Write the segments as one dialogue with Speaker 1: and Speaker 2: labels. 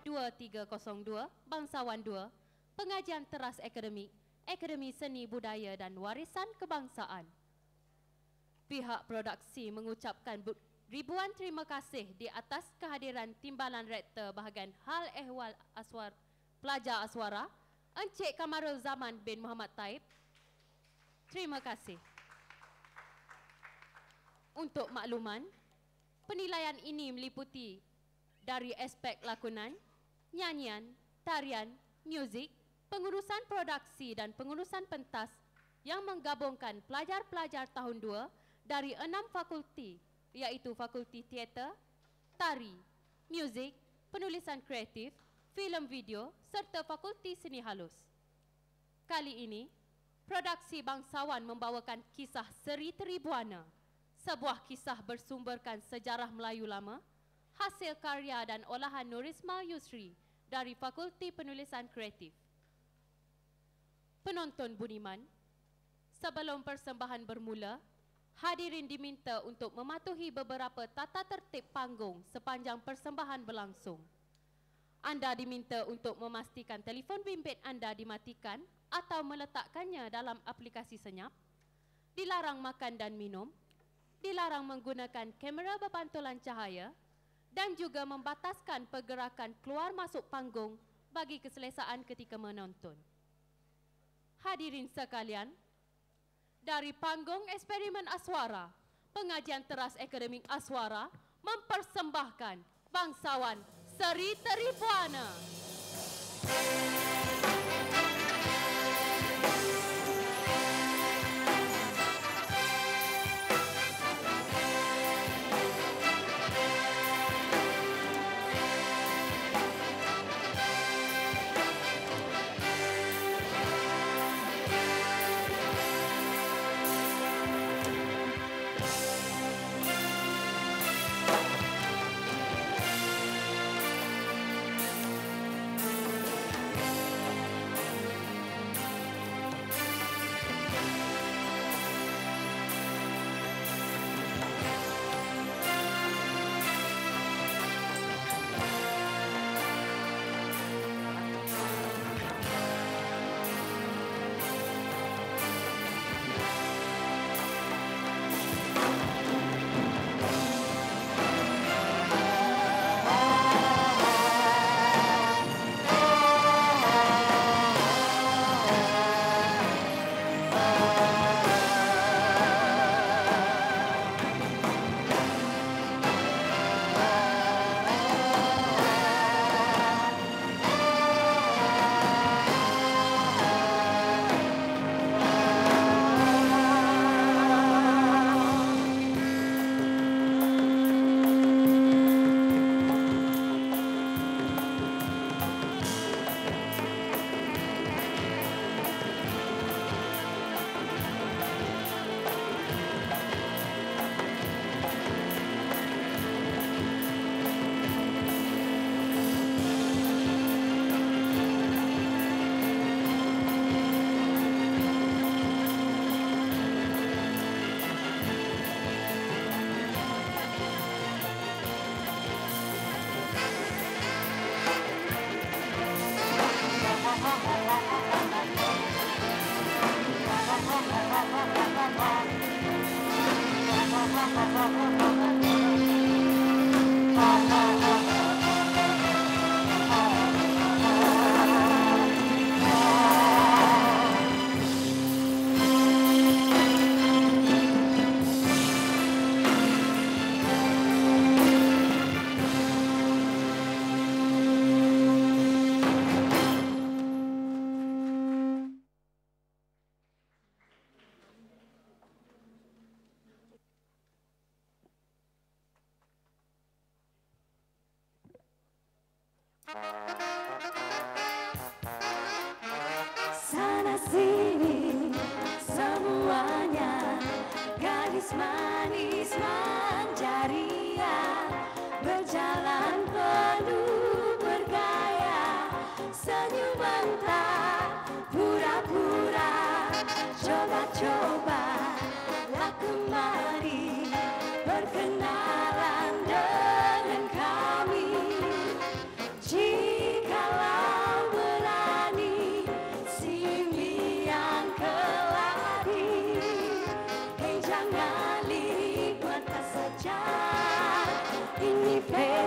Speaker 1: 2302, Bangsawan 2, Pengajian Teras Akademik, Akademi Seni Budaya dan Warisan Kebangsaan. Pihak produksi mengucapkan ribuan terima kasih di atas kehadiran Timbalan Rektor Bahagian Hal Ehwal Pelajar Aswara, Encik Kamarul Zaman bin Muhammad Taib. Terima kasih. Untuk makluman, penilaian ini meliputi dari aspek lakonan, nyanyian, tarian, muzik, pengurusan produksi dan pengurusan pentas yang menggabungkan pelajar-pelajar tahun 2 dari 6 fakulti, iaitu Fakulti Teater, Tari, Muzik, Penulisan Kreatif, Filem Video serta Fakulti Seni Halus. Kali ini, produksi Bangsawan membawakan kisah Seri Teribuana, sebuah kisah bersumberkan sejarah Melayu lama, hasil karya dan olahan Nurisma Yusri dari Fakulti Penulisan Kreatif. Penonton budiman, sebelum persembahan bermula, hadirin diminta untuk mematuhi beberapa tata tertib panggung sepanjang persembahan berlangsung. Anda diminta untuk memastikan telefon bimbit anda dimatikan atau meletakkannya dalam aplikasi senyap, dilarang makan dan minum, dilarang menggunakan kamera berpantulan cahaya dan juga membataskan pergerakan keluar masuk panggung bagi keselesaan ketika menonton. Hadirin sekalian, dari panggung Eksperimen Aswara, Pengajian Teras Akademik Aswara mempersembahkan Bangsawan Seri Teribuana.
Speaker 2: Sana sini semuanya, gadis manis manjaria, berjalan penuh bergaya, senyuman tak pura-pura, coba-coba lah kemari, berkenalan dengan kami.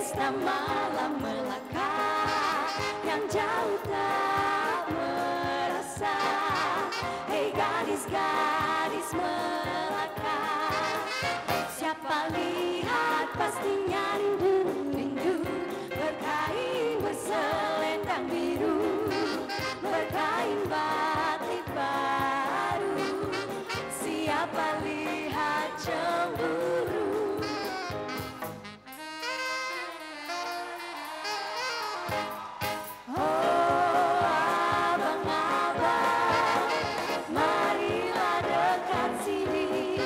Speaker 2: pesta malam Melaka yang jauh tak merasa. Hei gadis-gadis Melaka, siapa lihat pastinya rindu-rindu, berkain berselendang biru, berkain batik baru. Siapa lihat cemburu. Oh abang-abang, marilah dekat sini,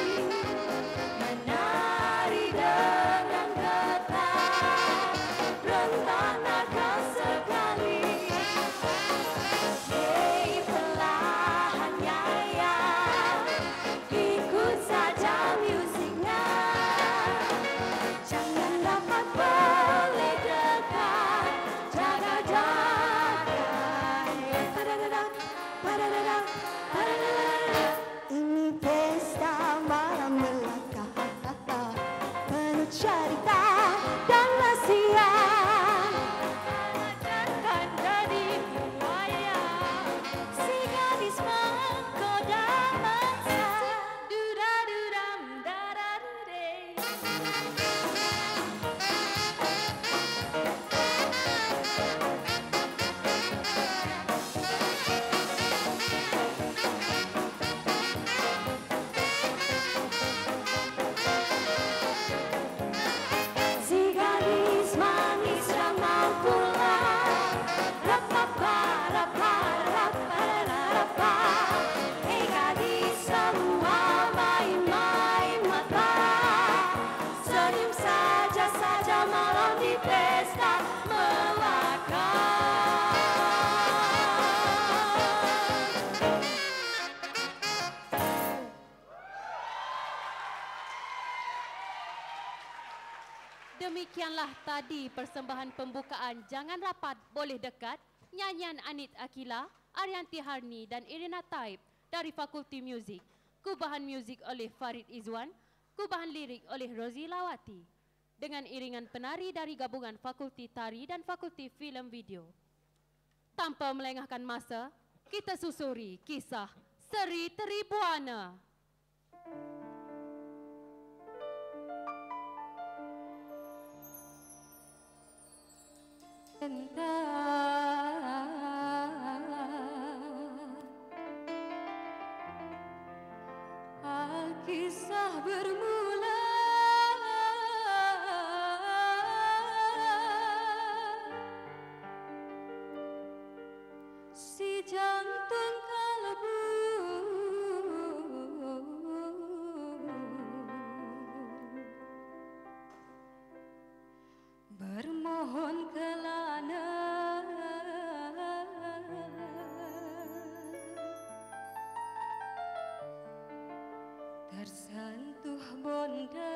Speaker 2: menari dengan ketat, rencanakan sekali. Hei perlahannya ya, ikut saja musiknya. Jangan dapat boleh dekat, jaga-jaga. Padadadang, padadadang, padadadang. Ini pesta malam Melaka, penuh cerita dan rahasia. Akan jadi buaya si gadis menggoda mangsa. Duda-dudam, dada-dude. Si gadis manis yang mau pulang, rapapa, rapa, rapa, rapa. Hei gadis semua main-main mata, senyum saja malam di pesta Melaka.
Speaker 1: Demikianlah tadi persembahan pembukaan Jangan Rapat Boleh Dekat, nyanyian Anit Akila, Arianti Harni dan Irina Taib dari Fakulti Muzik. Kubahan muzik oleh Farid Izwan, kubahan lirik oleh Rozi Lawati. Dengan iringan penari dari gabungan Fakulti Tari dan Fakulti Film Video. Tanpa melengahkan masa, kita susuri kisah Seri Tribuana.
Speaker 2: Kisah bermula si jantung kalbu bermohon kelana tersentuh bonda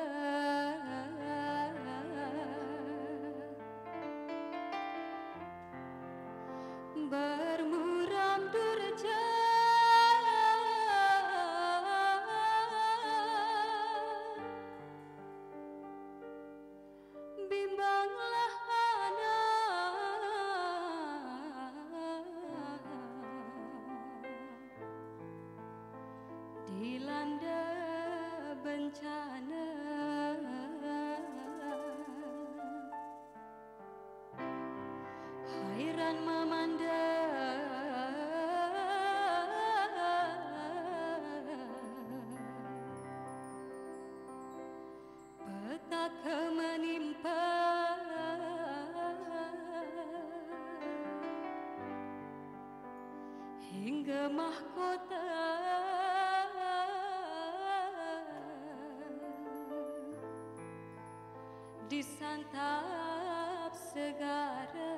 Speaker 2: bermuram durja bimbanglah anak dilanda bencana. Hairan memandang petaka menimpa hingga mahkota disantap segara.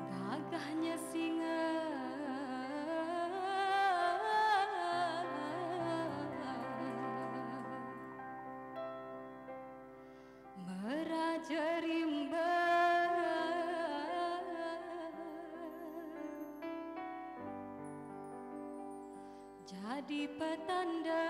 Speaker 2: Gagahnya singa meraja rimba jadi petanda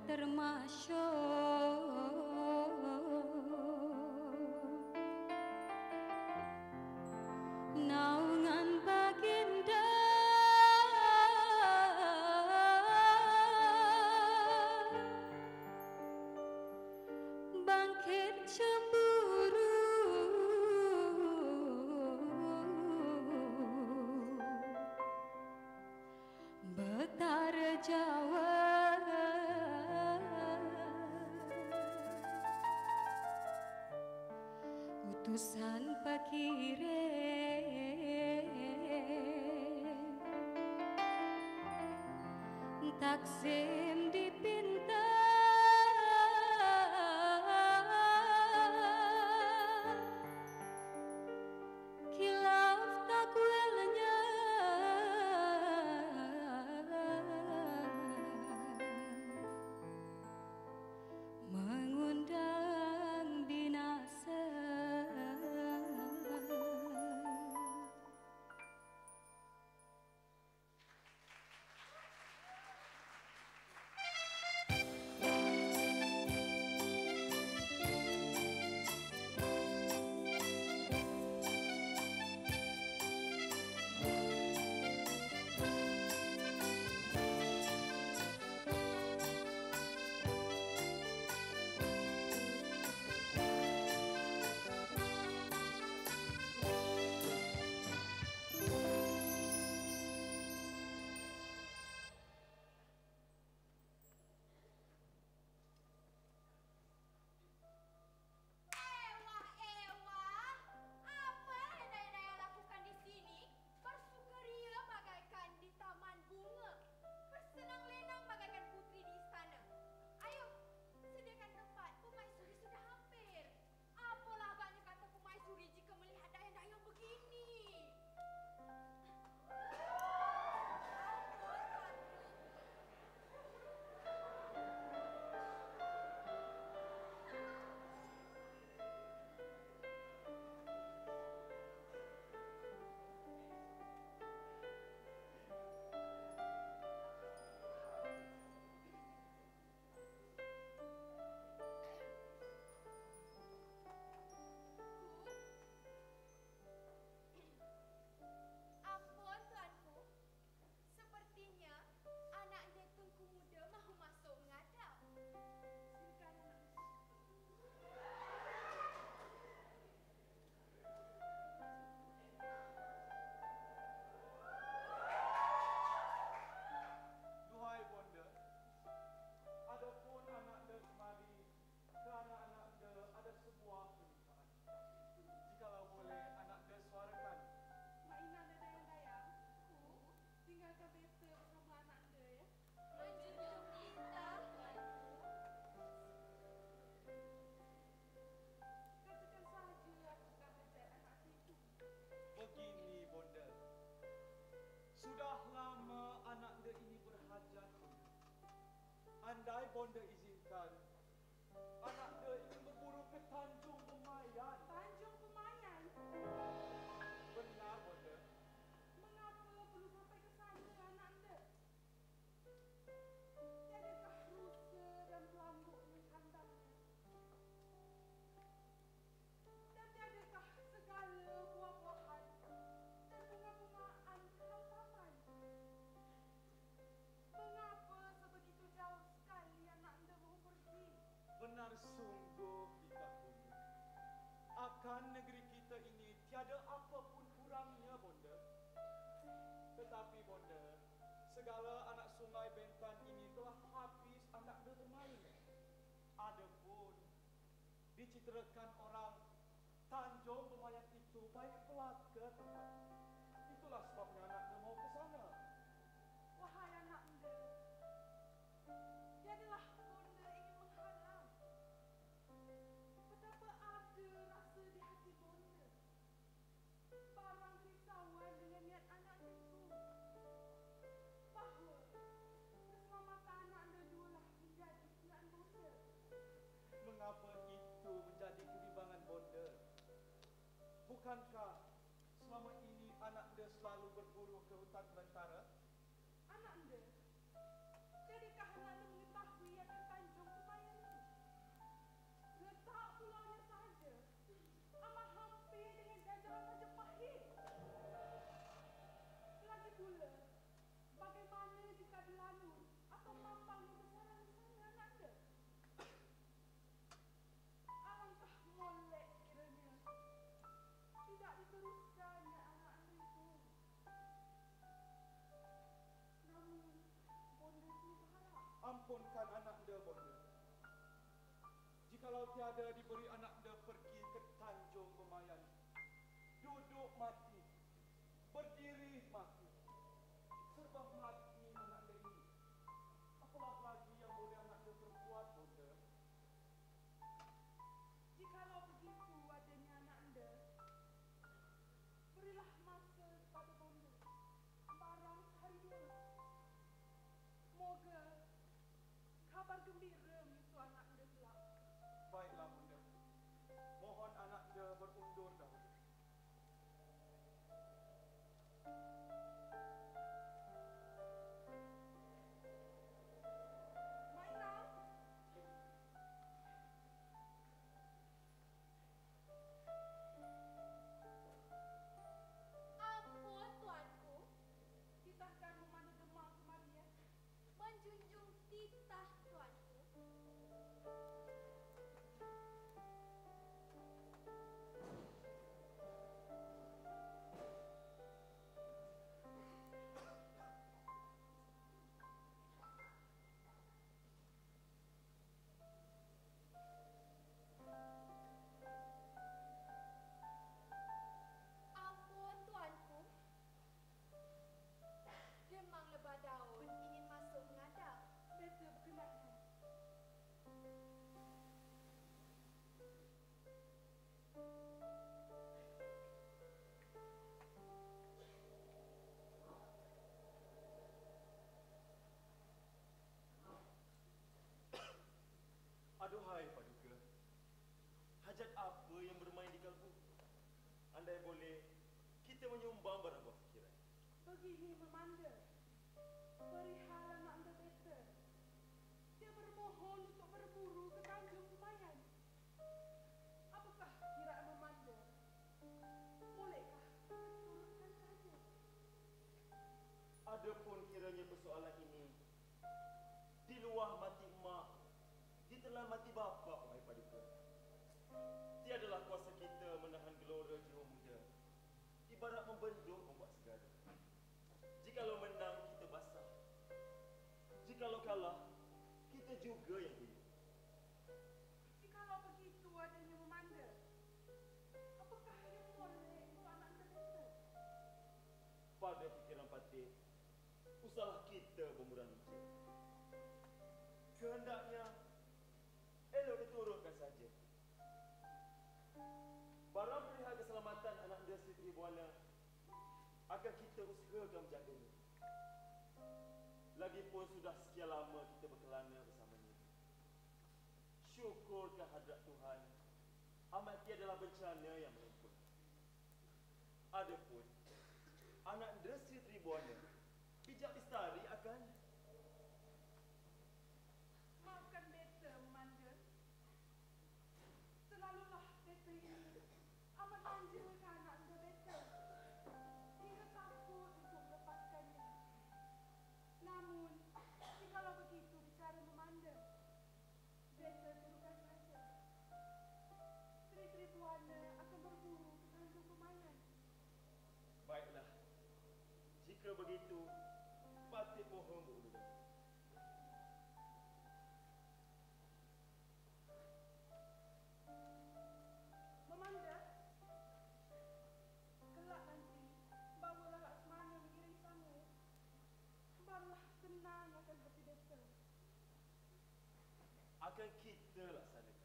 Speaker 2: termasyur naungan baginda bangkit cemburu Betara Jawa utusan pakirim Taksim dipinta kilaf takwilnya mengundang binasa
Speaker 3: Andai bonda izinkan, anak dia ingin berburu ke Tanjung Pemayan.
Speaker 4: Tanjung Pemayan?
Speaker 3: Benar, bonda.
Speaker 4: Mengapa belum sampai ke sana anak anda? Tiadakah rusa dan pelambuk mencandangnya? Dan tiadakah segala buah-buahan dan bunga-bungaan dalam taman? Mengapa sebegitu jauh sekali anak anda mau pergi?
Speaker 3: Benar sungguh kita punya. Akan negeri kita ini tiada apapun kurangnya, bonda. Tetapi bonda, segala anak sungai Bentan ini telah habis anak dia bermain. Adapun diciterakan orang Tanjung Pemayan itu baik belaka tempat. Itulah sebabnya anak dia mau ke sana.
Speaker 4: Wahai anak anda, tiadalah bonda ingin menghalang. Betapa ada rasa di hati bonda. Barang risauan dengan niat anak itu. Bahawa keselamatan anak anda dualah menjadi kenaan bonda.
Speaker 3: Mengapa itu menjadi kebimbangan bonda? Bukankah selama ini anak dia selalu berburu ke hutan belantara?
Speaker 4: Anak anda, jadikah anak anda mengetahui akan
Speaker 3: ampunkan anak anda, bonda. Jikalau tiada diberi anak anda pergi ke Tanjung Bemayan, duduk mati, berdiri mati, serba mati anak anda ini. Apalah lagi yang boleh anak anda perbuat, bonda?
Speaker 4: Jikalau begitu adanya anak anda, berilah masa pada bonda. Barang sehari dua. Moga kabar gembira itu anak anda kelak.
Speaker 3: Baiklah, bonda. Mohon anak anda berundur dahulu.
Speaker 4: Mainang,
Speaker 2: Ampun tuanku,
Speaker 4: titahkan memandu demam kemarian.
Speaker 2: menjunjung titah tuanku. Ampun tuanku, demang lebah daun ingin masuk mengadap.
Speaker 4: Beta berkenaan.
Speaker 5: Aduhai Paduka, hajat apa yang bermain di kalbu? Andai boleh, kita menyumbang barang buah fikiran.
Speaker 4: Begini memanda. Perihal anak anda beta. Dia bermohon untuk berburu ke Tanjung Bemayan. Apakah kiraan memanda? Bolehkah turutkan saja?
Speaker 5: Adapun kiranya persoalan ini di luar mati emak, ditelan mati bapa, wahai Paduka. Tiadalah kuasa kita menahan gelora jiwa muda. Ibarat membendung ombak segara. Jikalau menang, kita basah. Jikalau kalah, kita juga yang hidup.
Speaker 4: Jikalau begitu adanya memanda, apakah yang boleh untuk anak anda beta?
Speaker 5: Pada fikiran Patih, usahlah kita bermurah licin. Kehendaknya elok diturutkan saja. Barang perihal keselamatan anak anda Sri Tribuana akan kita usahakan menjaganya. Lagipun sudah sekian lama kita berkelana bersamanya. Syukur kehadrat Tuhan, amat tiadalah bencana yang menimpa. Adapun anak anda Sri Tribuana bijak lestari akan
Speaker 4: Maafkan beta memanda. Selalulah beta ini amat manjakan anak anda beta. Hingga takut untuk melepaskannya. Namun, jikalau begitu bicara memanda, beta turutkan saja. Sri Tribuana akan berburu ke Tanjung Bemayan.
Speaker 5: baiklah. Jika begitu, Patih mohon berulang.
Speaker 4: Memanda, kelak nanti bawalah Laksmana mengiring sana. Barulah senang akan hati beta.
Speaker 5: Akan kita laksanakan.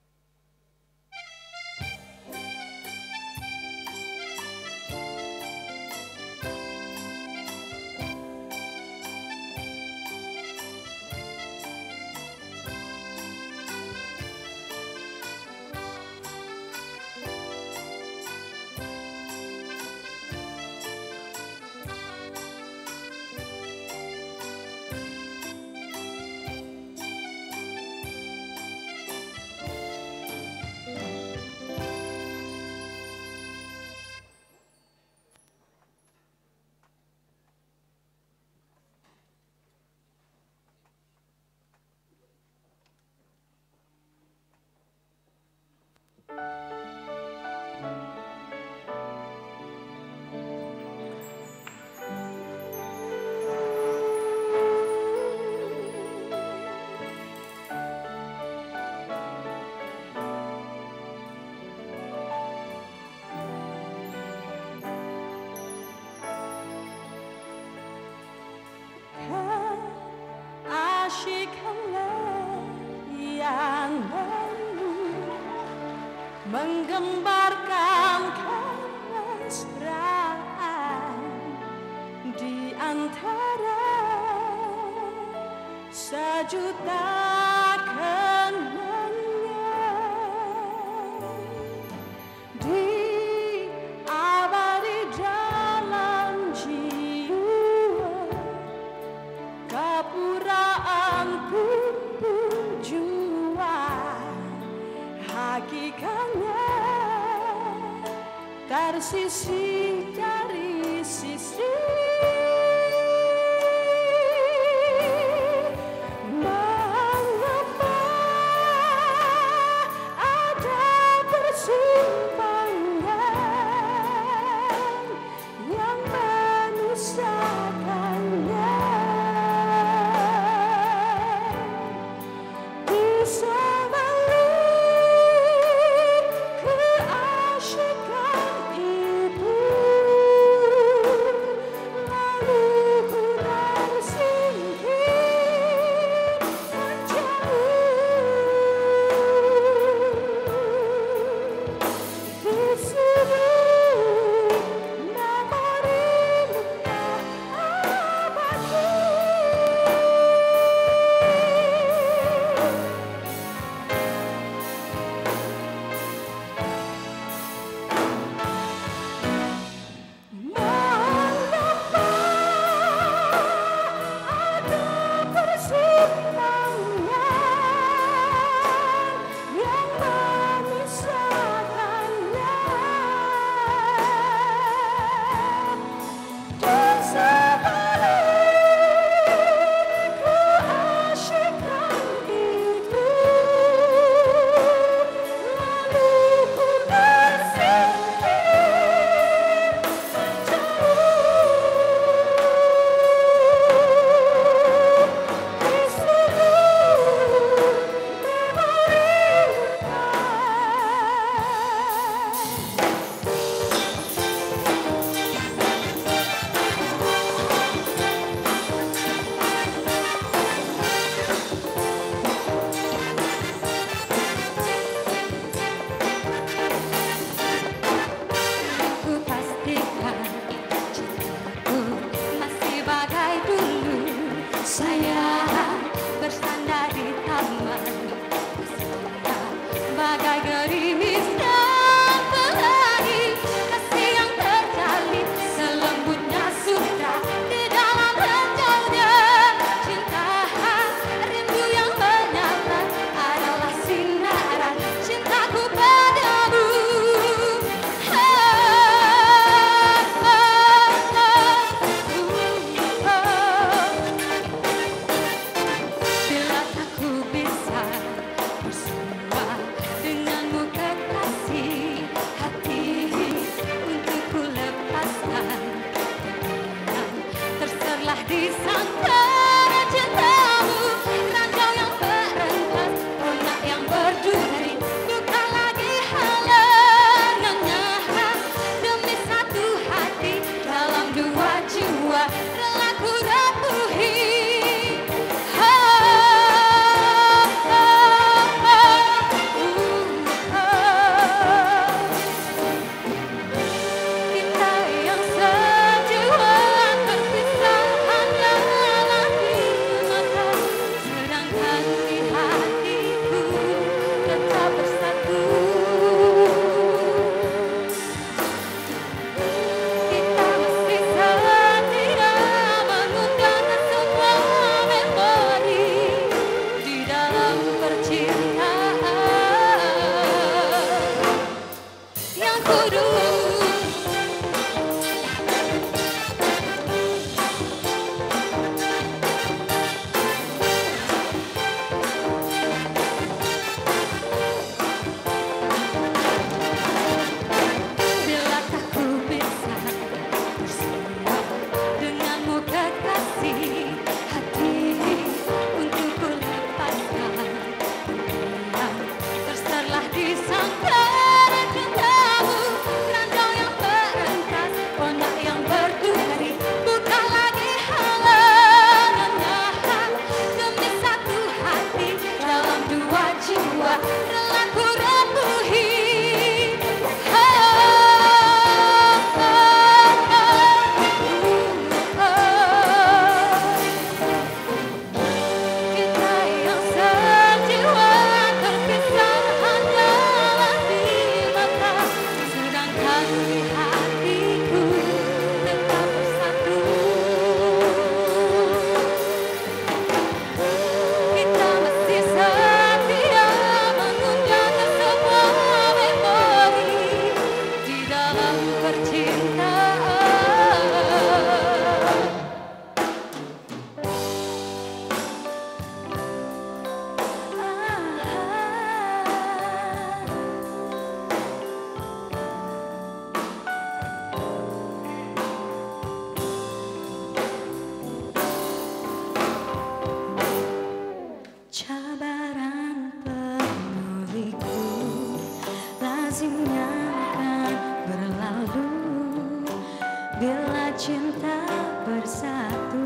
Speaker 6: menggembarkan kemesraan di antara sejuta kenangan diabadi dalam jiwa kepuraan timbul jua hakikatnya tersisih dari sisi mengapa ada persimpangan yang memisahkannya di sebalik keasyikan itu lalu ku tersingkir menjauh di sudut memorinya abadi. Mengapa ada persimpangan yang memisahkannya di sebalik keasyikan itu lalu ku tersingkir di sudut memorinya. Ku pastikan cintaku masih bagai dulu. Sayang bersandar di taman bersama bagai gerimis dan pelangi. Kasih yang terjalin selembutnya sudah di dalam hijaunya cinta. Rindu yang menyala adalah sinaran cintaku padamu. Bila tak ku bisa bersua denganmu kekasih, hati untuk ku lepaskan terserlah di sangkar cintamu. Ranjau yang berentas, onak yang berduri, bukan lagi halangannya. Demi satu hati dalam dua jiwa rela ku ratuhi. Kita yang sejiwa terpisah hanya lagi mata, sedangkan di hatiku tetap bersatu. Kita mesti setia mengundang semua memori di dalam percintaan yang kudus. Bila tak ku bisa bersua denganmu kekasih, hati untuk ku lepaskan lazimnya akan berlalu bila cinta bersatu.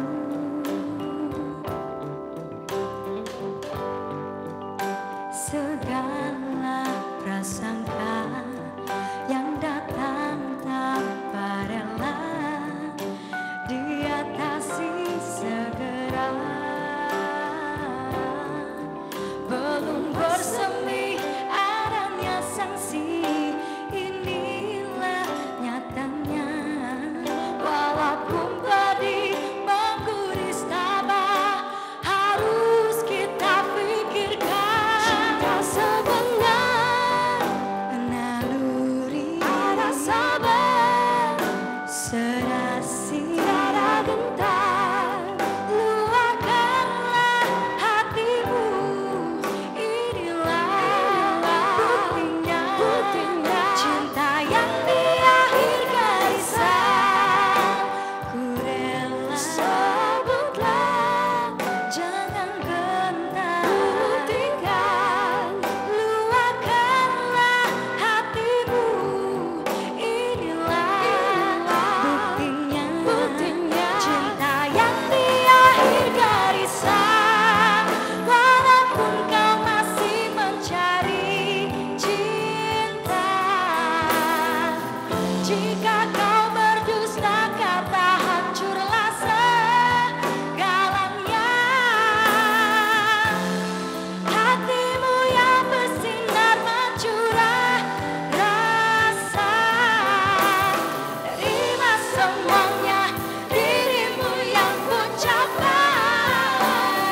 Speaker 6: Segala prasangka yang datang tanpa rela diatasi segera. Belum bersemi adanya sanksi, inilah nyatanya. Walaupun pedih menggurus tabah, harus kita pikirkan. Cinta sebenar naluri, ada sabar serasi, ada gentar. Luahkanlah hatimu, inilah buktinya. Cinta yang di akhir garisan, ku rela sebutlah, jangan gentar. Buktikan, luahkanlah hatimu, inilah buktinya. Cinta yang di akhir garisan, walaupun kau masih mencari cinta. Jika kau berdusta kata, hancurlah segalanya. Hatimu yang bersinar mencurah rasa, terima semuanya, dirimu yang puncak bahagia.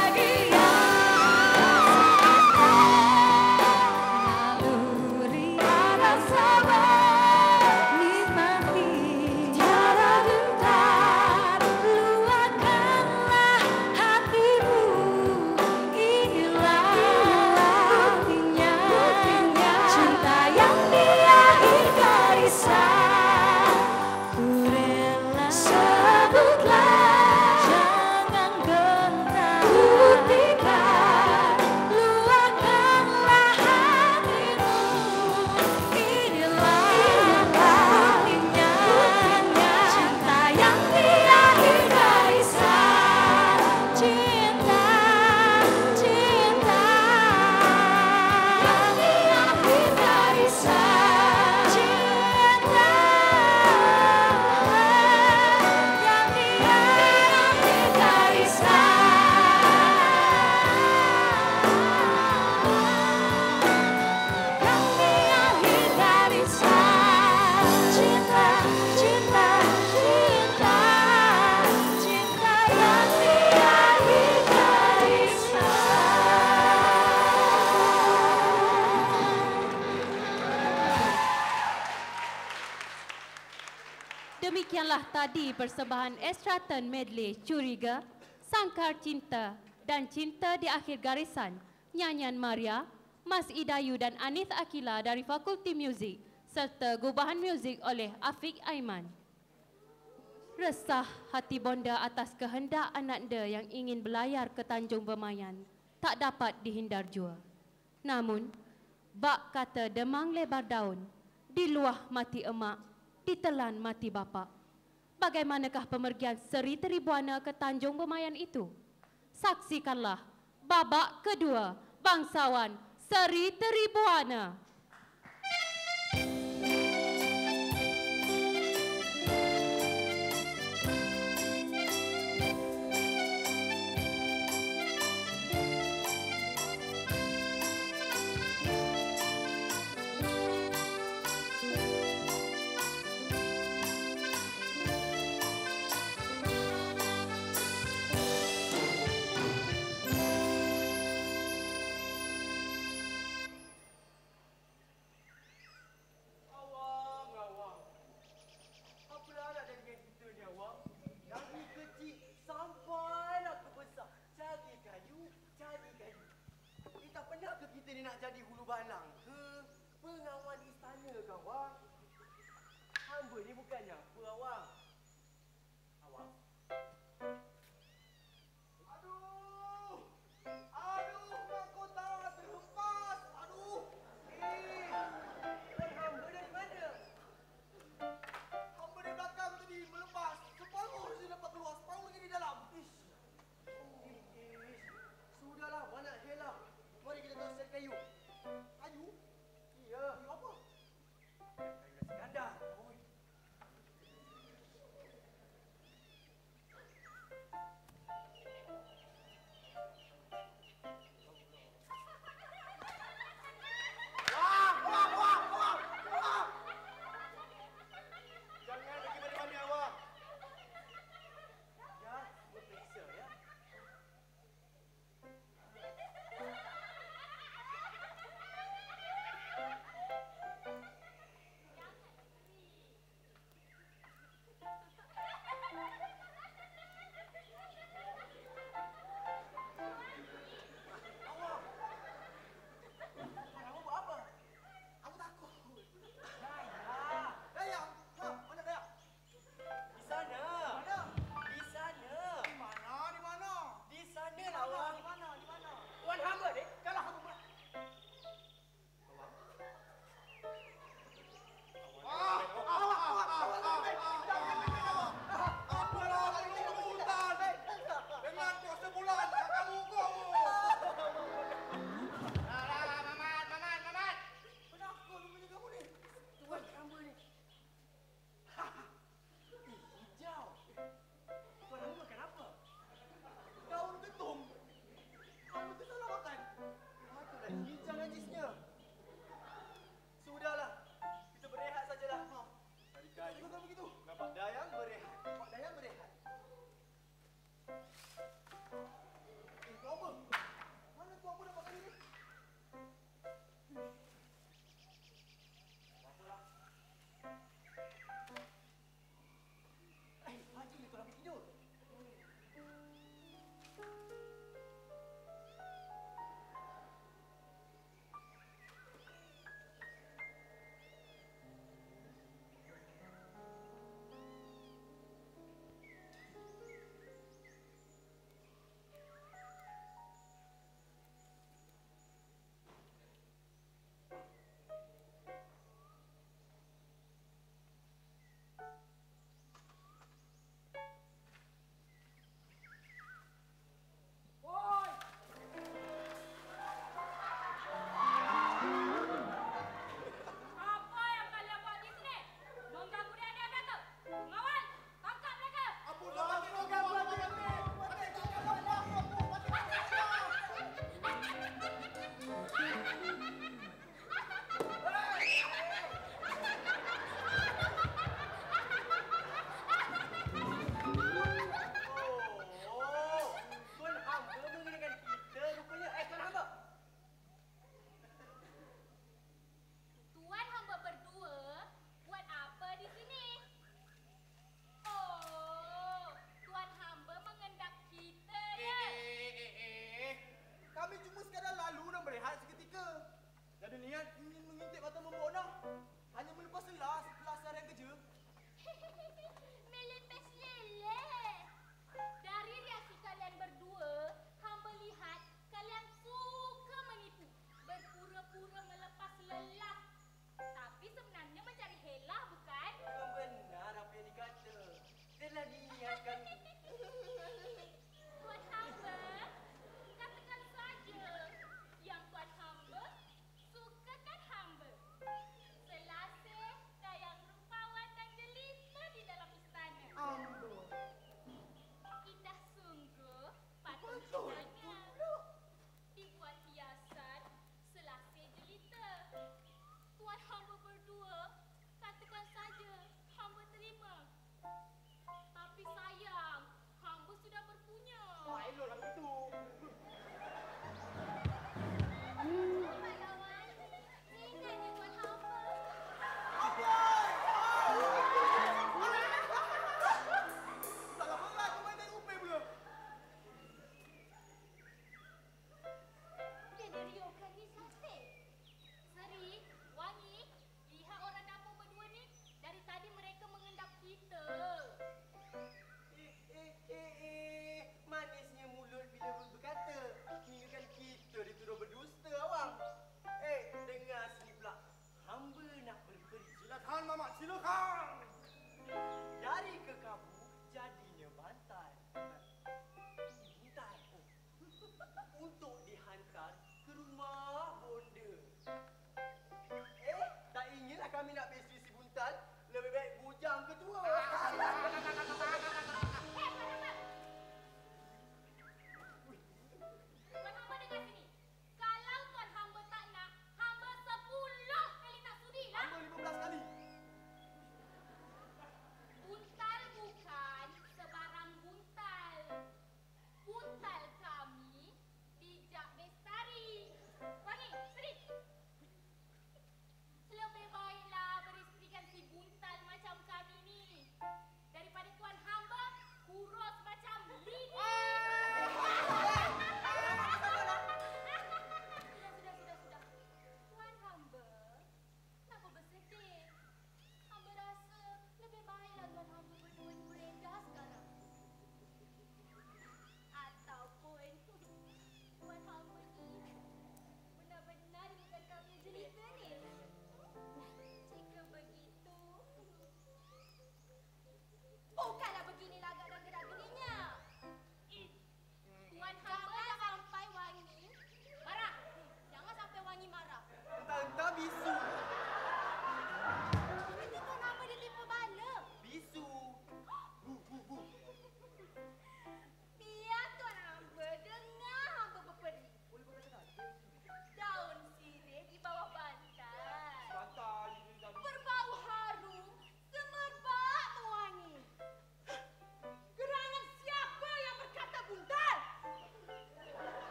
Speaker 6: Naluri ada sabar, nikmati tiada gentar. Luahkanlah hatimu, inilah buktinya. Cinta yang di akhir garisan, ku rela sebutlah, jangan gentar. Buktikan, luahkanlah hatimu, inilah buktinya. Cinta yang di akhir garisan, cinta yang di akhir garisan, cinta yang di akhir garisan, cinta, cinta, cinta, cinta yang di akhir garisan.
Speaker 1: Demikianlah tadi persembahan Estraton Medley Curiga, Sangkar Cinta dan Cinta di Akhir Garisan, nyanyian Maria, Mas Idayu dan Anith Akila dari Fakulti Muzik, serta gubahan muzik oleh Afiq Aiman. Resah hati bonda atas kehendak ananda yang ingin berlayar ke Tanjung Bemayan tak dapat dihindar jua. Namun, bak kata demang lebar daun, di luah mati emak, ditelan mati bapa. Bagaimanakah pemergian Seri Tribuana ke Tanjung Bemayan itu? Saksikanlah babak kedua bangsawan Seri Tribuana.
Speaker 7: Nak jadi hulu balang ke pengawan istana ke awak? Hamba ni bukannya apa awak? Awak? Aduh! Aduh, mahkota terhempas! Aduh! Kan kayu. Kayu? Iya. Kayu apa? Kayu nasi kandar. Oi.
Speaker 3: Jangan lagi banyak-banyak awak.
Speaker 7: Ya, gua periksa ya.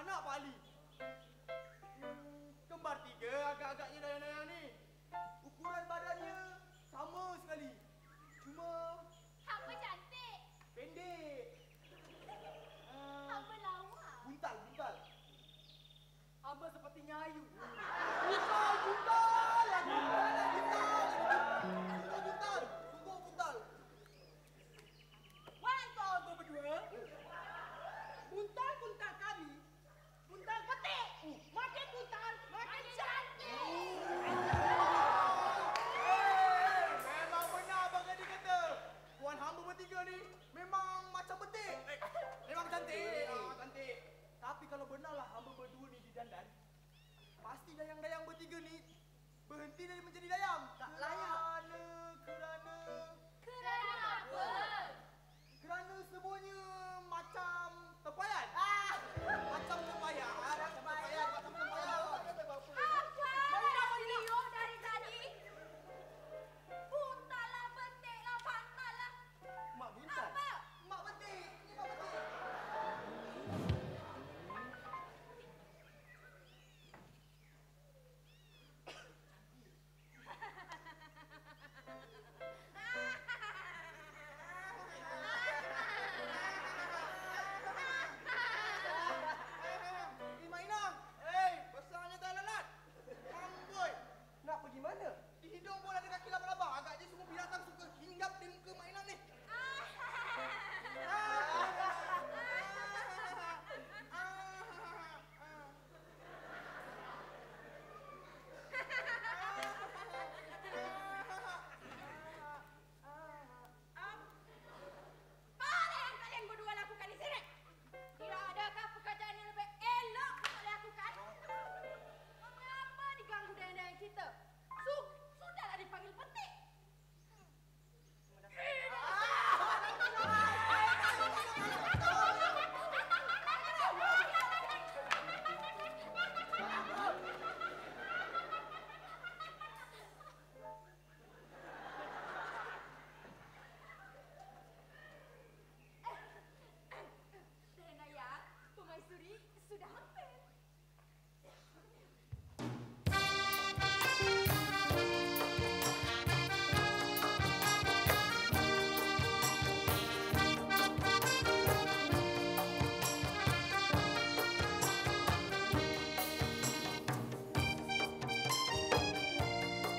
Speaker 7: anak Pak Ali. Kembar tiga agak-agaknya dayang-dayang ni. Ukuran badannya sama sekali. Cuma
Speaker 2: Hamba cantik.
Speaker 7: pendek.
Speaker 2: Hamba lawa.
Speaker 7: Buntal. Hamba sepertinya Ayu. Sungguh buntal.
Speaker 4: Wahai kau berdua, buntal kami, buntal petik, makin buntal, makin cantik.
Speaker 7: Memang benar abang Adi kata. Puan hamba bertiga ni memang macam betik. Memang cantik. Cantik. Tapi kalau benarlah hamba berdua ni didandan, pasti dayang-dayang bertiga ni berhenti dari menjadi dayang. Tak layak.
Speaker 2: Kerana apa?
Speaker 7: Kerana semuanya macam tempayan. Macam tempayan.
Speaker 2: Apa? Meliuk dari tadi. Buntal lah, betik lah, pantal lah.
Speaker 7: Mak buntal.
Speaker 2: Apa?
Speaker 7: Mak betik. Mainah. Besarnya tak lalat. Amboi. Nak pergi mana? Di hidung pun ada kaki laba-laba. Agaknya semua binatang suka hinggap di muka Mainah ni.
Speaker 2: Apa yang kalian berdua lakukan di sini? Tidak adakah pekerjaan yang lebih elok kalian lakukan? Mengapa diganggu dayang-dayang kita? Sudahlah dipanggil petik. Dayang-dayang, permaisuri sudah hampir.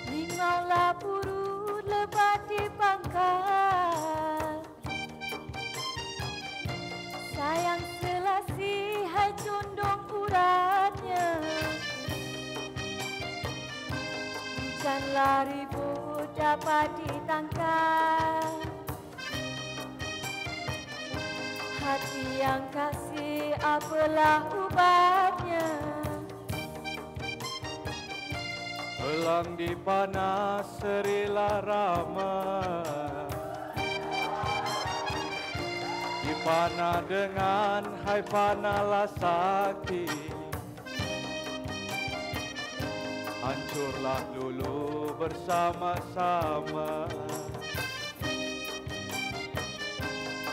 Speaker 6: Limaulah buru lebat di pangkal, sayang selasi hai condong uratnya. Hujan laribu dapat ditangkal, hati yang kasih apalah ubatnya.
Speaker 3: Elang dipanas serilah rama, dipana dengan hai panalah sakti. Hancurlah dulu bersama-sama,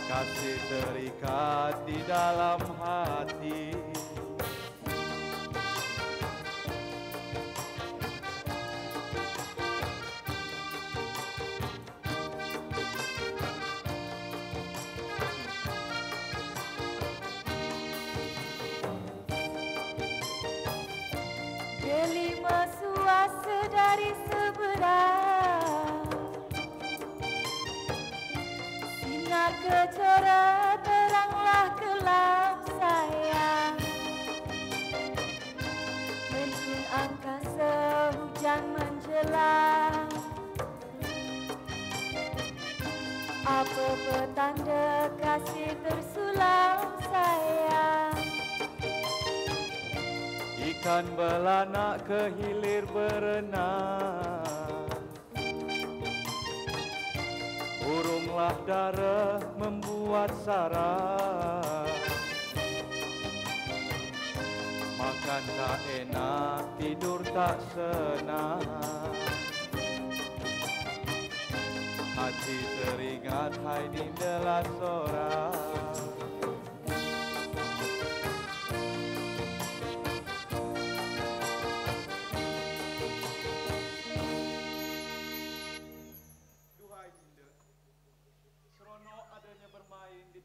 Speaker 3: kasih terikat di dalam hati.
Speaker 6: Delima suasa dari seberang, sinar kejora teranglah kelam sayang. Menjun angkasa hujan menjelang, apa petanda kasih tersulang sayang.
Speaker 3: Ikan belanak ke hilir berenang, burunglah darah membuat sarang. Makan tak enak, tidur tak senang, hati teringat hai dindalah sorang.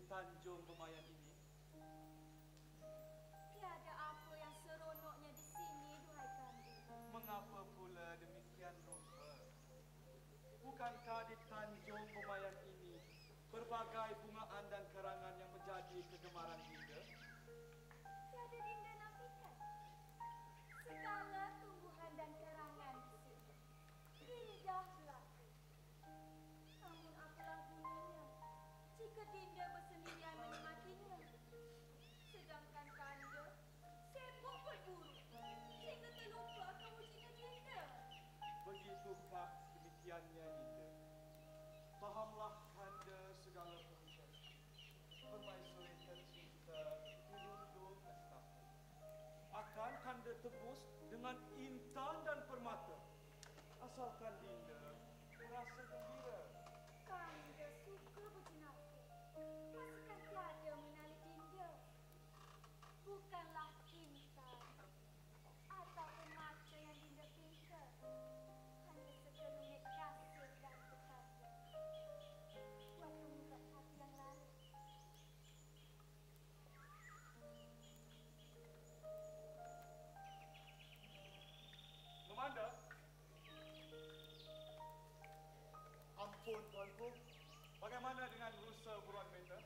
Speaker 3: Tanjung Bemayan ini?
Speaker 2: Tiada apa yang seronoknya di sini, duhai Kanda.
Speaker 3: Mengapa pula demikian rupa? Bukankah di Tanjung Bemayan ini berbagai bungaan dan karangan yang menjadi kegemaran Dinda?
Speaker 2: Tiada Dinda nafikan. Segala tumbuhan dan karangan di sini indah belaka. Namun apalah gunanya jika Dinda bersendirian menikmatinya. Sedangkan Kanda sibuk berburu hingga terlupa kewujudan Dinda.
Speaker 3: Begitukah demikiannya Dinda? Fahamlah Kanda segala perlukan. Permaisuri tercinta menyundung estafet. Akan Kanda tebus dengan intan dan permata. Asalkan Dinda merasa gembira.
Speaker 2: Kanda suka berjenaka. Masakan tiada mengenali Dinda. Bukanlah intan ataupun mata yang Dinda pinta. Hanya sekelumit kasih dan berkata. Buat mengurat hati yang lalu.
Speaker 3: Memanda,
Speaker 7: Ampun tuanku,
Speaker 3: bagaimana dengan rusa buruan beta?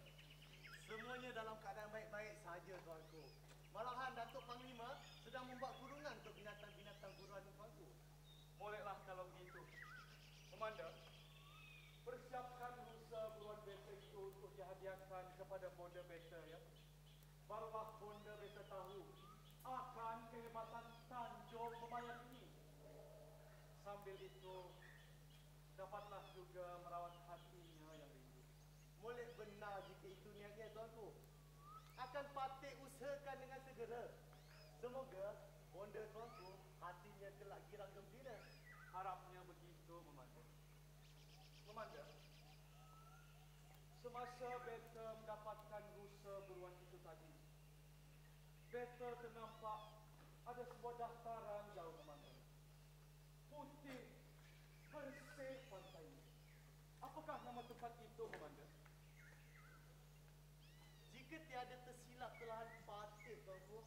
Speaker 7: semuanya dalam keadaan baik-baik saja tuanku. Malahan Datuk Panglima sedang membuat kurungan untuk binatang-binatang buruan tuanku.
Speaker 3: Bolehlah kalau begitu. Memanda, persiapkan rusa buruan beta itu untuk dihadiahkan kepada bonda beta ya. Barulah bonda beta tahu akan kehebatan Tanjung Bemayan ini. Sambil itu, dapatlah juga merawat hatinya yang rindu.
Speaker 7: Boleh benar jika itu niatnya tuanku. Akan patih usahakan dengan segera. Semoga bonda tuanku hatinya kelak girang gembira.
Speaker 3: Harapnya begitu, Memanda. Memanda, semasa beta mendapatkan rusa buruan itu tadi, beta ternampak ada sebuah daftaran jauh, Memanda. Putih, bersih pantainya. Apakah nama tempat itu, Memanda?
Speaker 7: Jika tiada tersilap telahan patih tuanku,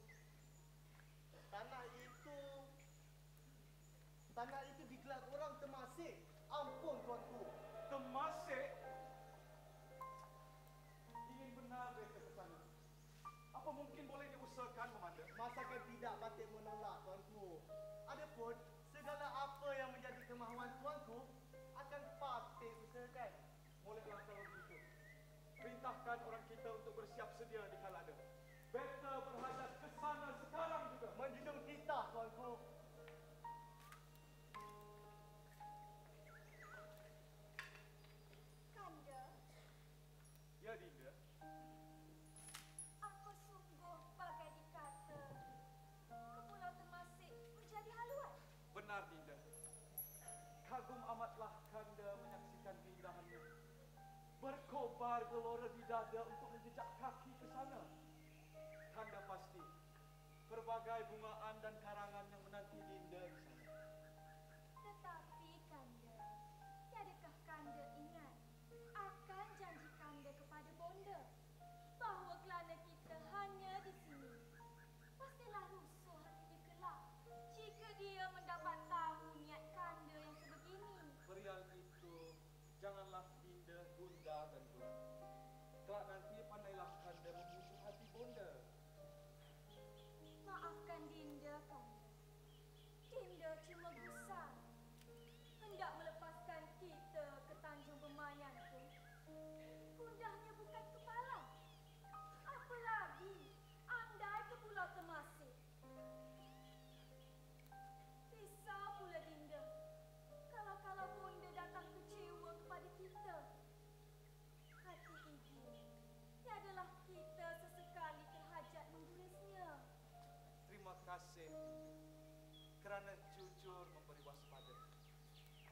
Speaker 7: tanah itu digelar orang Temasek. Ampun tuanku.
Speaker 3: Temasek? Ingin benar beta ke sana. Apa mungkin boleh diusahakan, Memanda?
Speaker 7: Masakan tidak patih menolak tuanku. Adapun segala apa yang menjadi kemahuan tuanku akan patih usahakan.
Speaker 3: Bolehlah kalau begitu. Perintahkan orang kita untuk bersiap sedia di kala ada. Beta berhadap ke sana sekarang juga.
Speaker 7: Menjunjung titah tuanku.
Speaker 2: Kanda,
Speaker 3: Ya, Dinda.
Speaker 2: apa sungguh bagai dikata ke Pulau Temasek menjadi haluan?
Speaker 3: Benar, Dinda. Kagum amatlah Kanda menyaksikan keindahannya. Berkobar gelora di dada untuk menjejak kaki ke sana. Kanda pasti berbagai bungaan dan karangan yang menanti Dinda di sana.
Speaker 2: Tetapi Kanda, tiadakah Kanda ingat akan janji Kanda kepada bonda bahawa kelana kita hanya di sini, pastilah rusuh hatinya kelak jika dia mendapat tahu niat Kanda yang sebegini.
Speaker 3: Perial itu janganlah Dinda gundah dan gurau. Kelak nanti pandailah Kanda membujuk hati bonda.
Speaker 2: Maafkan Dinda, Kanda. Dinda cuma gusar. Hendak melepaskan kita ke Tanjung Bemayan tu. Gundahnya bukan kepala. Apalagi andai ke Pulau Temasek. Risau pula Dinda. Kalau bonda datang kecewa kepada kita. Hati ibu, tiadalah kita sesekali terhajat menggurisnya.
Speaker 3: Terima kasih kerana jujur memberi waspada.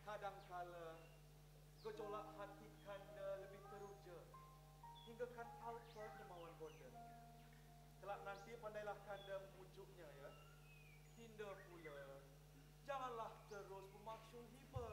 Speaker 3: Kadangkala gejolak hati Kanda lebih teruja hingga kan alpa kemauan bonda. Kelak nanti pandailah Kanda memujuknya ya. Dinda pula janganlah terus memaksud hiba.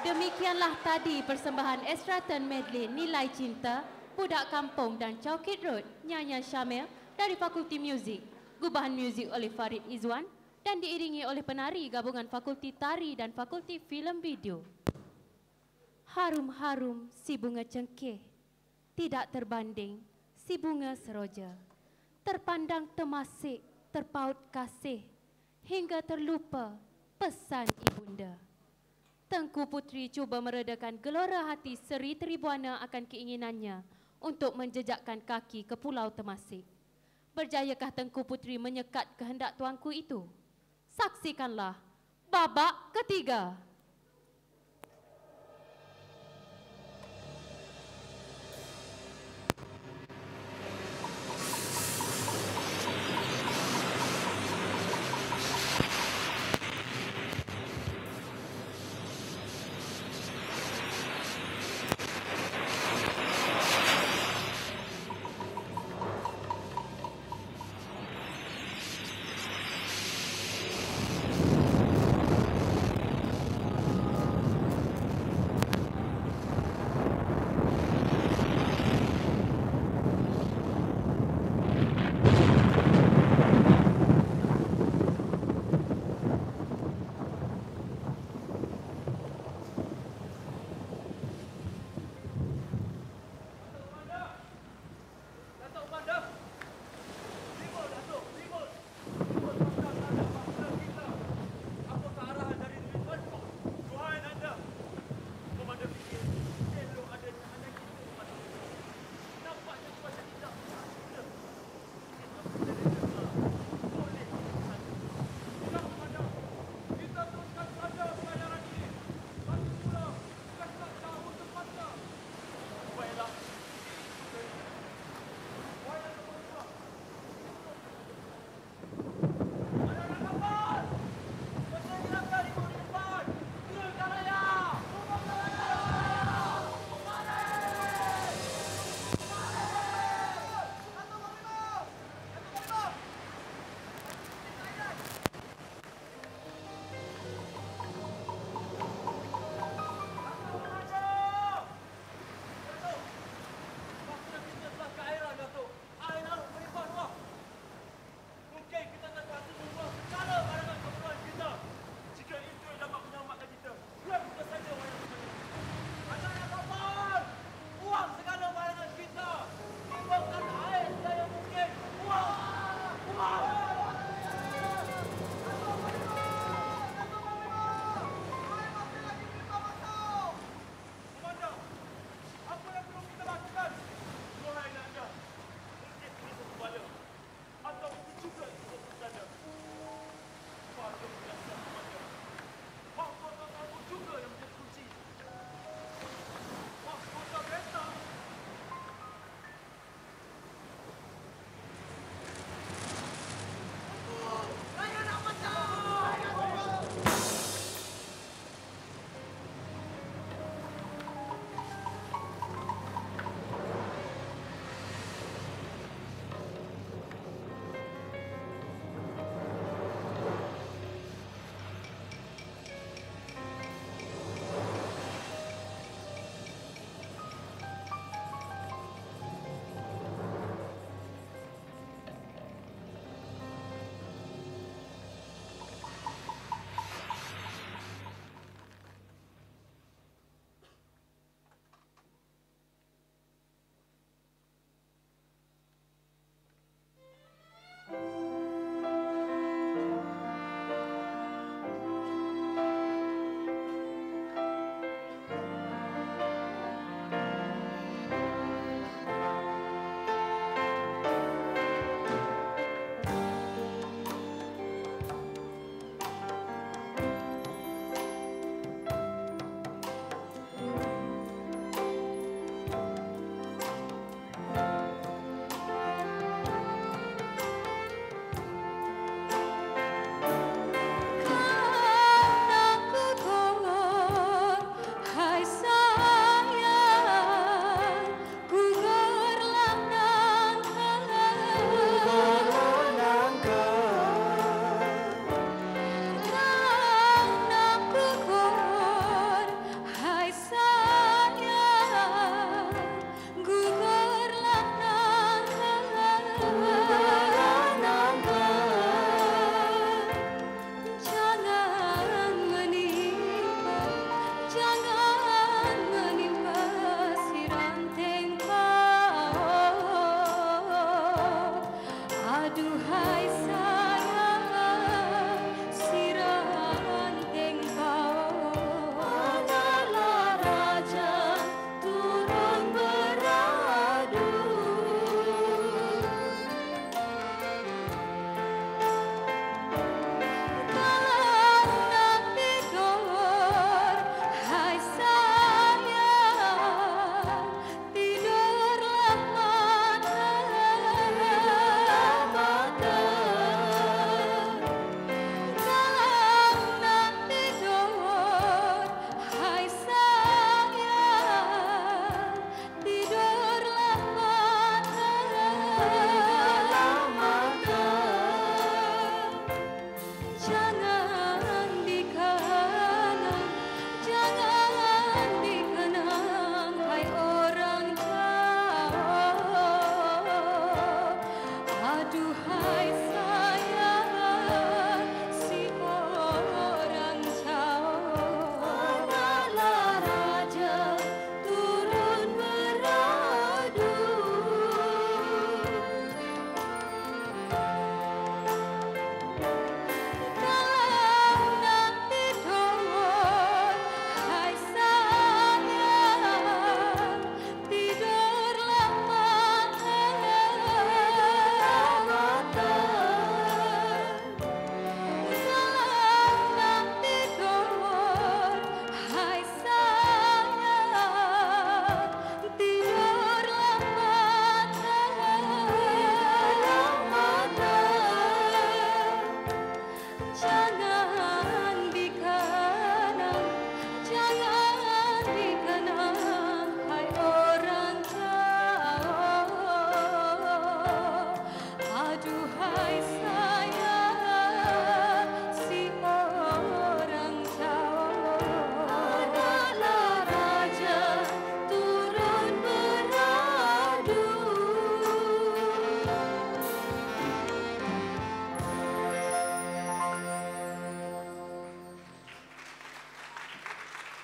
Speaker 1: Demikianlah tadi persembahan Estraton Medley Nilai Cinta, Budak Kampung dan Chowkit Road, nyanyian Syamil dari Fakulti Muzik, gubahan muzik oleh Farid Izwan dan diiringi oleh penari gabungan Fakulti Tari dan Fakulti Filem Video. Harum-harum si bunga cengkeh, tidak terbanding si bunga seroja. Terpandang temasik, terpaut kasih, hingga terlupa pesan ibunda. Tengku Puteri cuba meredakan gelora hati Seri Tribuana akan keinginannya untuk menjejakkan kaki ke Pulau Temasek. Berjayakah Tengku Puteri menyekat kehendak tuanku itu? Saksikanlah babak ketiga.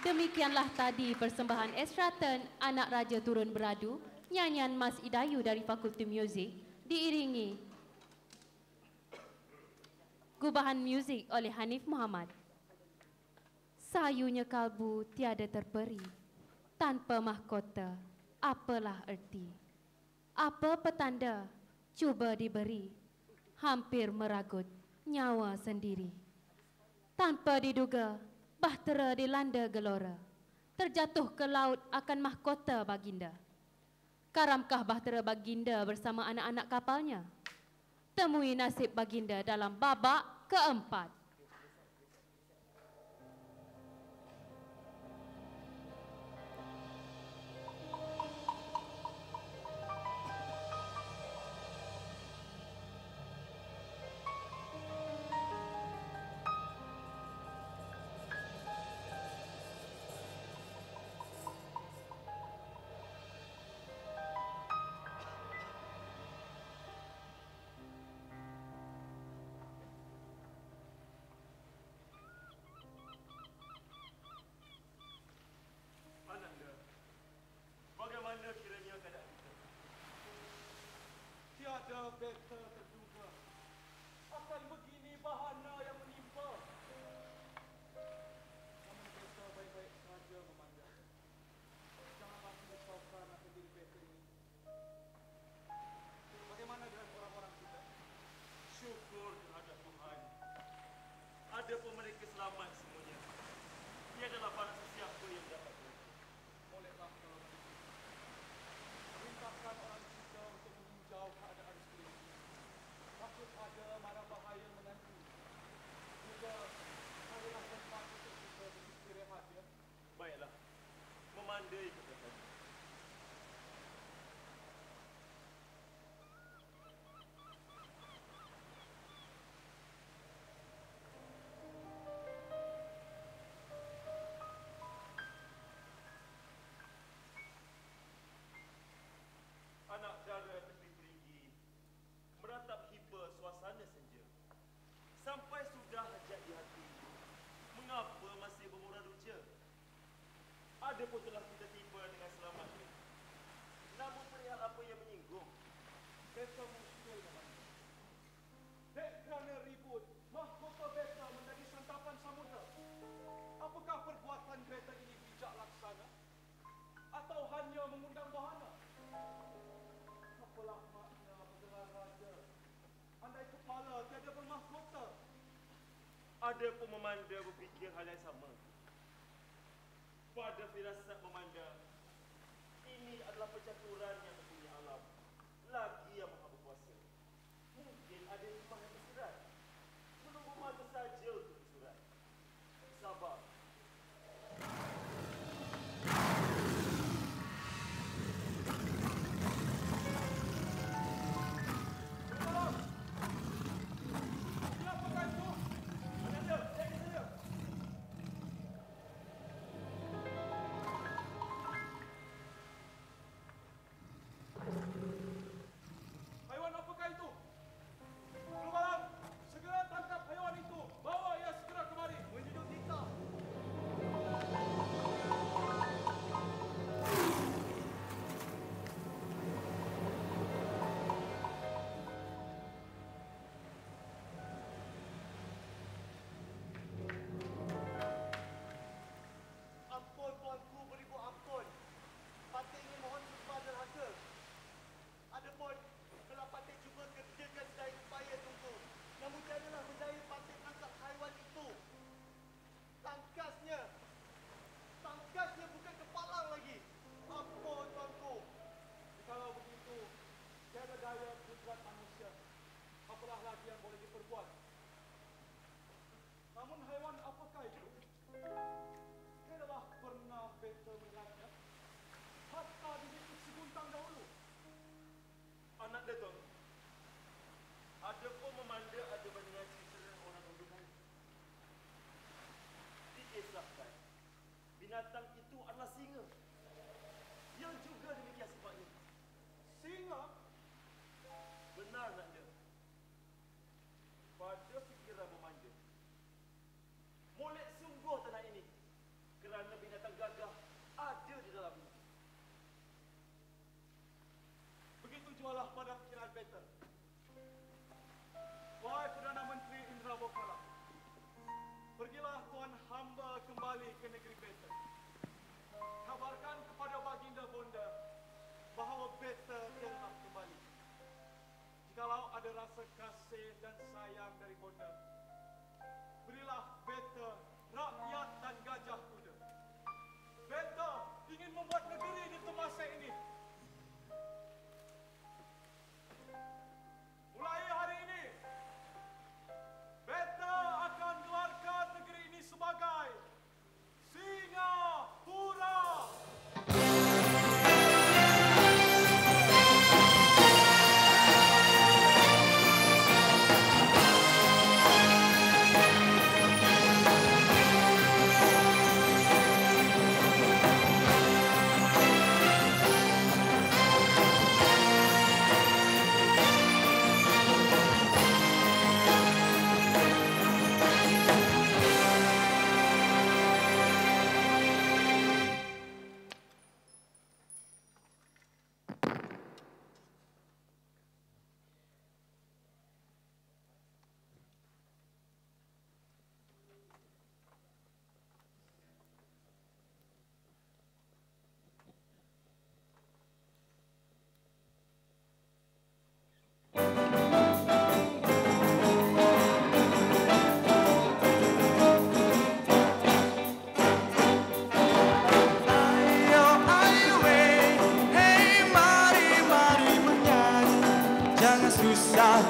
Speaker 1: Demikianlah tadi persembahan Estraten Anak Raja Turun Beradu, nyanyian Mas Idayu dari Fakulti Muzik, diiringi gubahan muzik oleh Hanif Muhammad. Sayunya kalbu tiada terperi, tanpa mahkota apalah erti. Apa petanda cuba diberi, hampir meragut nyawa sendiri. Tanpa diduga, bahtera dilanda gelora, terjatuh ke laut akan mahkota baginda. Karamkah bahtera baginda bersama anak-anak kapalnya? Temui nasib baginda dalam babak keempat.
Speaker 5: Ananda, bagaimana kiranya keadaan kita?
Speaker 3: Tiada beta terduga akan begini bahana yang menimpa. Namun beta baik-baik saja memandang. Janganlah merisaukan akan diri beta ini. Bagaimana dengan orang-orang kita?
Speaker 5: Syukur terhadap Tuhan. Ada pun mereka selamat semuanya. Tiadalah barang sesiapa yang dapat berhenti.
Speaker 3: Bolehlah kalau begitu. Perintahkan orang kita untuk meninjau keadaan sekeliling. Takut ada mara bahaya menanti. Juga adalah tempat untuk kita beristirahat ya.
Speaker 5: Baiklah, memandai kata tadi. Anak dara tepi perigi meratap hiba suasana senja. Sampai sudah hajat di hati, mengapa masih bermurah duca? Ada pun telah kita tiba dengan selamatnya. Namun perihal apa yang menyinggung?
Speaker 3: Beta muskil namanya. Dek kerana ribut, mahkota beta menjadi santapan samudra. Apakah perbuatan beta ini bijak laksana? Atau hanya mengundang bahana? Apalah makna bergelar raja? Andai kepala tiada bermahkota.
Speaker 5: Ada pun memanda berfikir hal yang sama. Pada firasat memanda, ini adalah percaturan yang mempunyai alam. Lagi yang maha berkuasa. Mungkin ada hikmah yang bersurat. Menunggu masa saja untuk bersurat. Sabar.
Speaker 3: Siapakah itu?
Speaker 5: Ananda, jaga saya.
Speaker 3: Haiwan apakah itu? Keluarlah! Segera tangkap haiwan itu. Bawa ia segera kemari. Menjunjung titah.
Speaker 7: Ampun tuanku, beribu ampun. Patih ingin mohon sembah dan harga. Adapun kalau Patih cuba kerjakan sedaya upaya tunggu. Namun tiadalah berdaya Patih tangkap haiwan itu. Tangkasnya. Tangkasnya bukan kepalang lagi. Ampun tuanku.
Speaker 3: Kalau begitu, tiada daya kudrat manusia. Apalah lagi yang boleh diperbuat? Namun haiwan apakah itu? Tiadalah pernah beta melihatnya. Hatta di dekat seguntang dahulu.
Speaker 5: Anak Datuk, ada pun memanda ada bandingan cerita orang undukan. Dikisahkan, binatang itu adalah singa. Yang juga demikian sifatnya.
Speaker 3: Singa?
Speaker 5: Benar, Nanda. Pada fikiran memanda, molek sungguh tanah ini kerana binatang
Speaker 3: bertualah pada pikiran beta. Wahai Perdana Menteri Indra Bokala, pergilah tuan hamba kembali ke negeri beta. Kabarkan kepada baginda bonda bahawa beta telah kembali. Jikalau ada rasa kasih dan sayang dari bonda, berilah beta rakyat dan gajah kuda. Beta ingin membuat negeri di Temasek ini. Mulai hari ini, beta akan gelarkan negeri ini sebagai Singapura.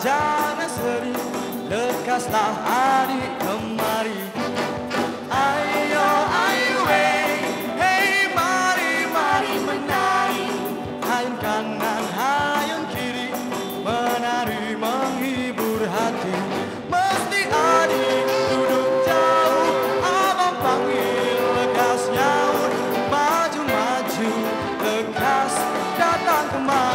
Speaker 8: Jangan sedih, lekaslah adik kemari. Ayo, ayo, hey, mari, mari menari. Hayun kanan, hayun kiri, menari menghibur hati. Mesti adik duduk jauh, abang panggil lekas nyaut. Maju, maju, lekas datang kemari.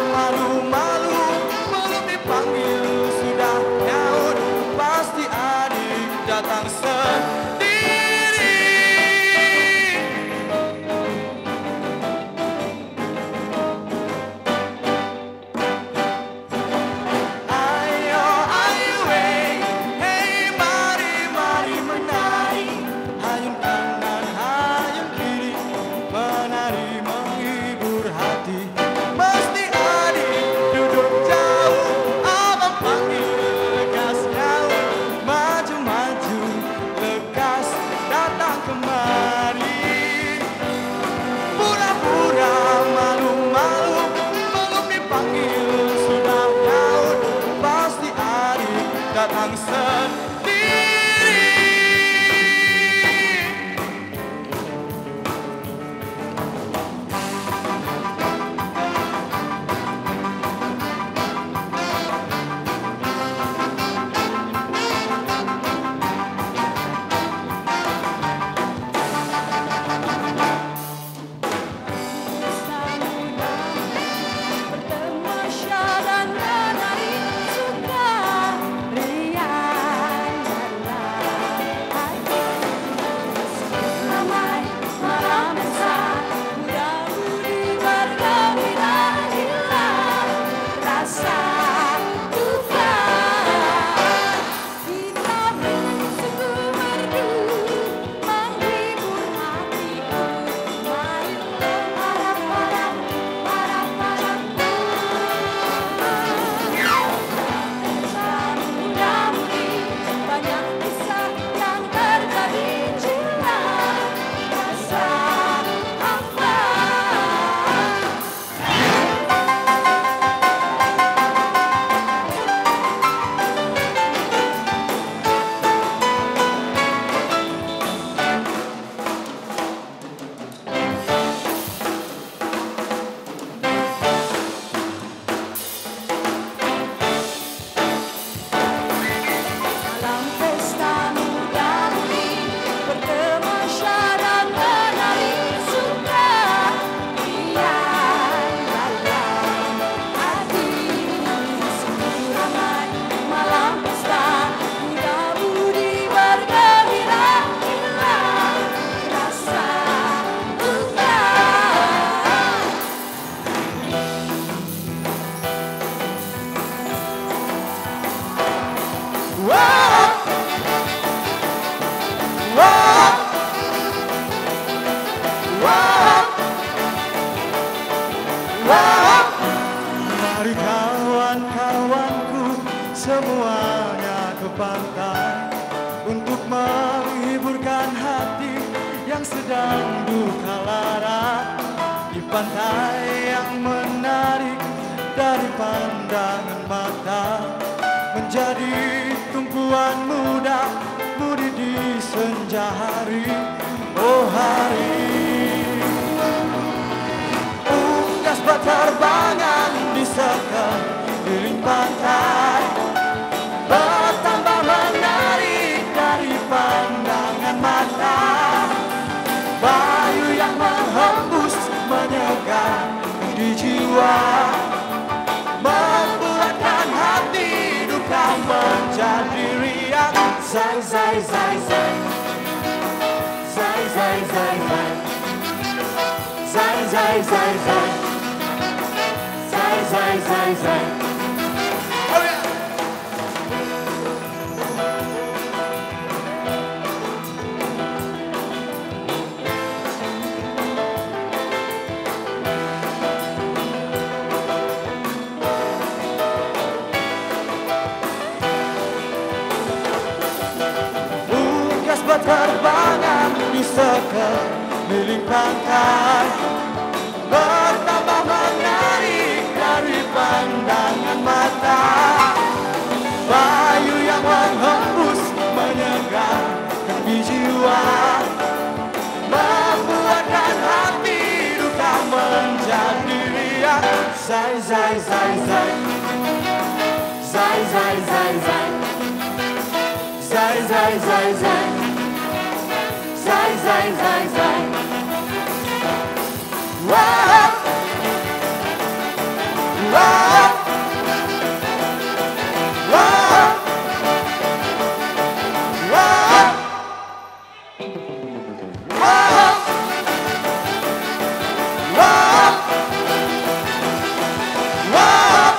Speaker 8: Malu-malu belum dipanggil sudah nyaut, pasti adik datang sendiri. Ayo, ayo, hey, mari, mari menari. Hayun kanan, hayun kiri, menari menghibur hati. Mesti adik duduk jauh, abang panggil lekas nyaut. Maju, maju, lekas datang kemari. Pura-pura malu-malu belum dipanggil sudah nyaut, pasti adik datang sendiri.
Speaker 6: Bertemasya dan menari suka riang.
Speaker 8: pantai untuk menghiburkan hati yang sedang duka lara. Di pantai yang menarik dari pandangan mata, menjadi tumpuan muda-mudi di senja hari. Oh hari, unggas berterbangan di sekeliling pantai, bertambah menarik dari pandangan mata. Bayu yang menghembus menyegar di jiwa, membuatkan hati duka menjadi riang. Zai zai zai zai, zai zai zai zai, zai zai zai zai, zai zai zai zai. Oh yeah. Berterbangan di sekeliling pantai, bertambah menarik dari pandangan mata. Bayu yang menghembus menyegarkan di jiwa, membuatkan hati duka menjadi riang. Zai zai zai zai, zai zai zai zai, zai zai zai zai, zai zai zai zai. Wah, wah, wah, wah, wah, wah, wah,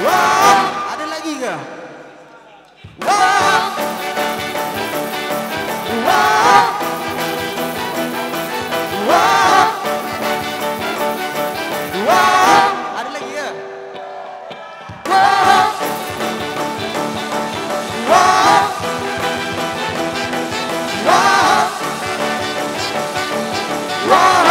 Speaker 8: wah. Ada lagi ke? Wah. Wah, wah, wah, ada lagi ya? Wah, wah, wah, wah.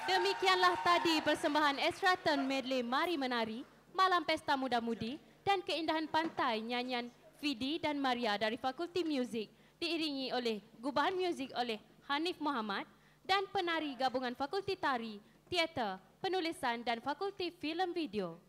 Speaker 1: Demikianlah tadi persembahan Estraton Medley Mari Menari, Malam Pesta Muda-Mudi dan Keindahan Pantai nyanyian Vidi dan Maria dari Fakulti Muzik, diiringi oleh gubahan muzik oleh Hanif Muhammad dan penari gabungan Fakulti Tari, Teater, Penulisan dan Fakulti Film Video.